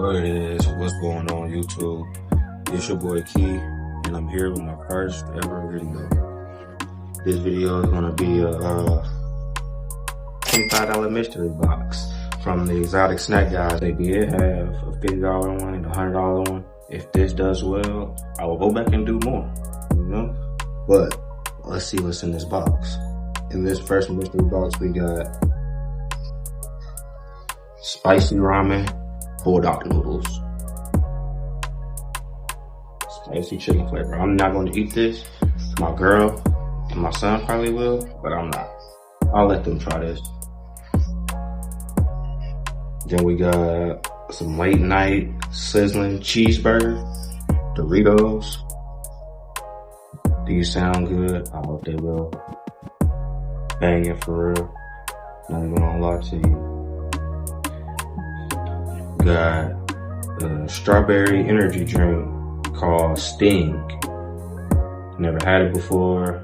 What it is, what's going on YouTube? It's your boy Key, and I'm here with my first ever video. This video is gonna be a $25 mystery box from the exotic snack guys. They did have a $50 one and a $100 one. If this does well, I will go back and do more, you know? But let's see what's in this box. In this first mystery box, we got spicy ramen, bulldog noodles, spicy chicken flavor. I'm not going to eat this. My girl and my son probably will, but I'm not. I'll let them try this. Then we got some late night sizzling cheeseburger, Doritos. These sound good. I hope they will. Banging for real. Not even gonna lie to you. Got a strawberry energy drink called Sting. Never had it before.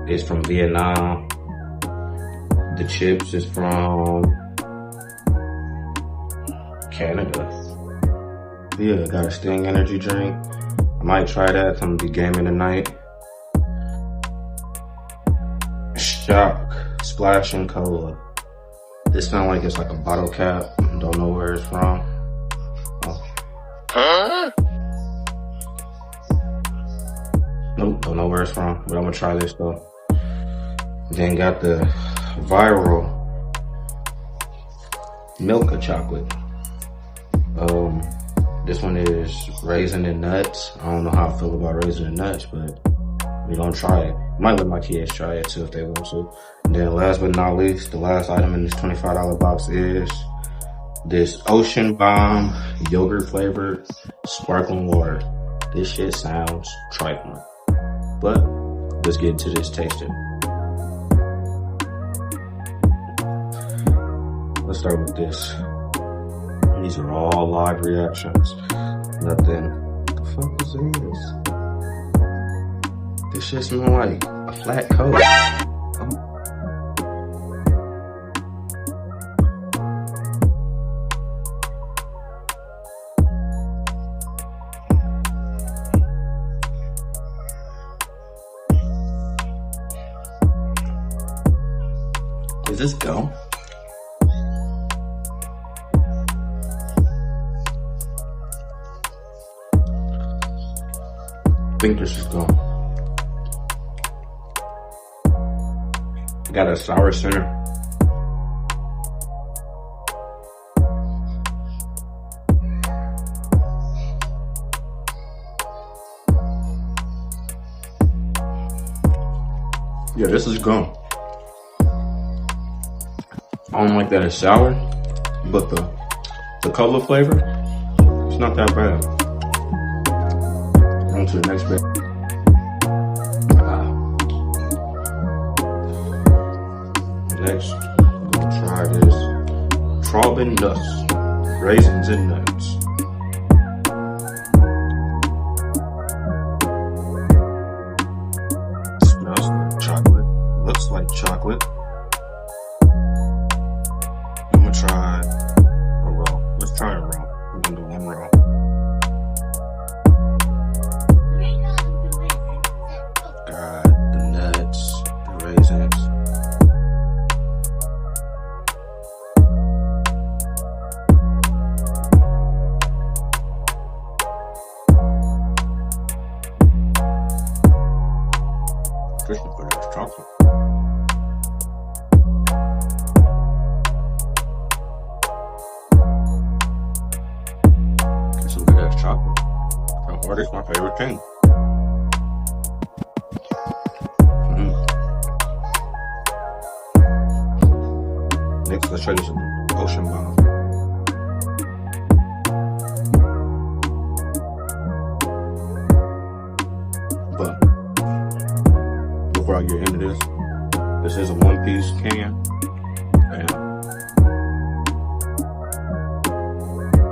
It's from Vietnam. The chips is from Canada. Yeah, got a Sting energy drink. I might try that. I'm gonna be gaming tonight. Shock Splashing Cola. This sounds like it's like a bottle cap. Don't know where it's from. Oh. Huh? Nope, don't know where it's from, but I'm gonna try this though. Then got the viral Milka chocolate. This one is raisin and nuts. I don't know how I feel about raisin and nuts, but we're gonna try it. Might let my kids try it too if they want to. And then last but not least, the last item in this $25 box is this Ocean Bomb yogurt flavored sparkling water. This shit sounds trifling, but let's get into this tasting. Let's start with this. These are all live reactions. Nothing. What the fuck is this? This shit smells like a flat coat. Is this gum? I think this is gum. Got a sour center. Yeah, this is gum. I don't like that it's sour, but the color flavor, it's not that bad. On to the next bit. Next, I'm gonna try this Trauben nuts, raisins and nuts. Smells like chocolate, looks like chocolate. I'm gonna try a roll. Let's try a roll. We're gonna do one roll. Got the nuts, the raisins. Christmas for that chocolate. Get some good ass chocolate. Chocolate is my favorite thing. Next, let's try this Ocean Bomb. But before I get into this is a one-piece can.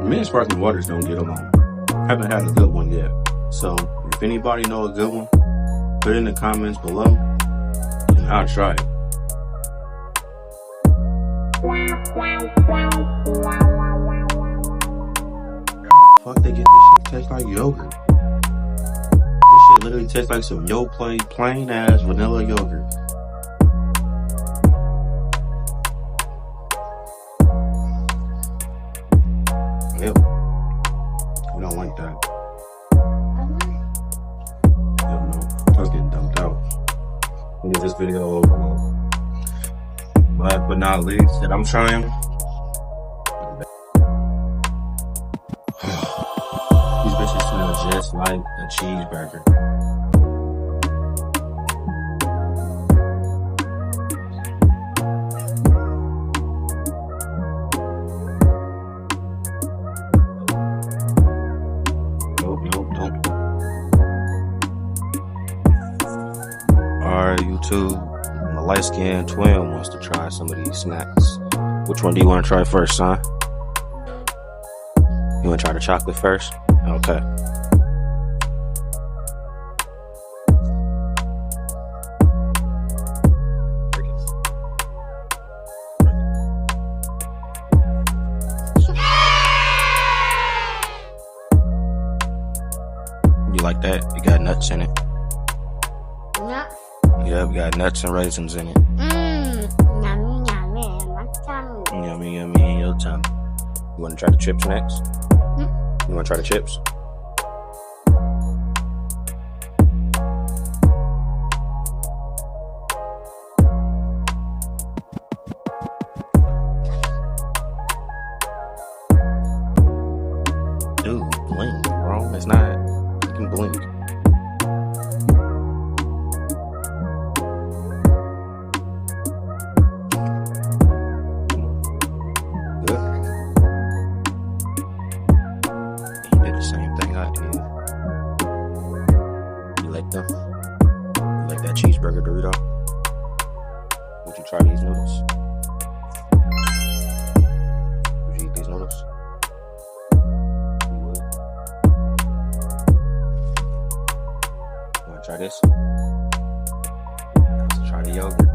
And me and sparkling waters don't get along. Haven't had a good one yet. So if anybody know a good one, put it in the comments below and I'll try it. fuck they get this shit taste like yogurt? This shit literally tastes like some plain ass vanilla yogurt. Ew. We don't like that. Hell no. I was getting dumped out. We'll get this video over with. Last but not least, that I'm trying. These bitches smell just like a cheeseburger. Nope. Alright, YouTube. My light-skinned twin wants to try some of these snacks. Which one do you want to try first, son? You want to try the chocolate first? Okay. You like that? You got nuts in it. Nuts? Yeah, we got nuts and raisins in it. Yummy in my tummy. Yummy in your tummy. You want to try the chips next? You want to try the chips? Dude, blink, bro. It's not. You can blink. Same thing I did. You like them? You like that cheeseburger Dorito? Would you try these noodles? Would you eat these noodles? You would? You wanna try this? Let's try the yogurt.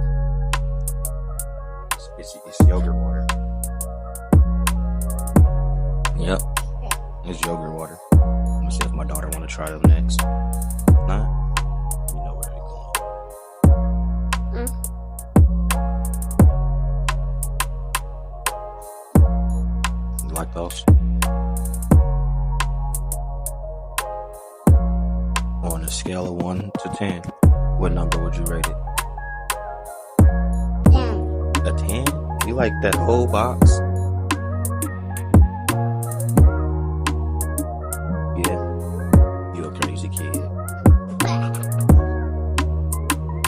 It's yogurt water. Yep. It's yogurt water. I'm gonna see if my daughter wanna try them next. Nah, you know where they're going. You like those? On a scale of 1 to 10, what number would you rate it? 10. A 10? You like that whole box? Crazy kid.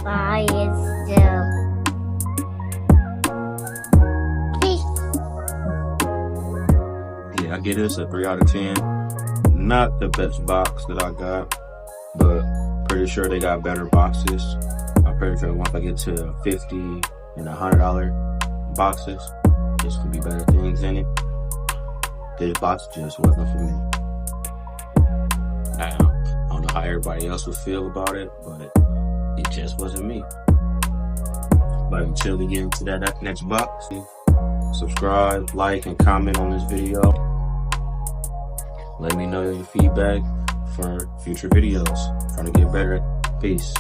Why is still? Yeah, I get this a 3 out of 10. Not the best box that I got, but pretty sure they got better boxes. I'm pretty sure once I get to $50 and $100 boxes, there's gonna be better things in it. This box just wasn't for me. Now, I don't know how everybody else would feel about it, but it just wasn't me. But until we get into that next box, subscribe, like, and comment on this video. Let me know your feedback for future videos. Trying to get better. Peace.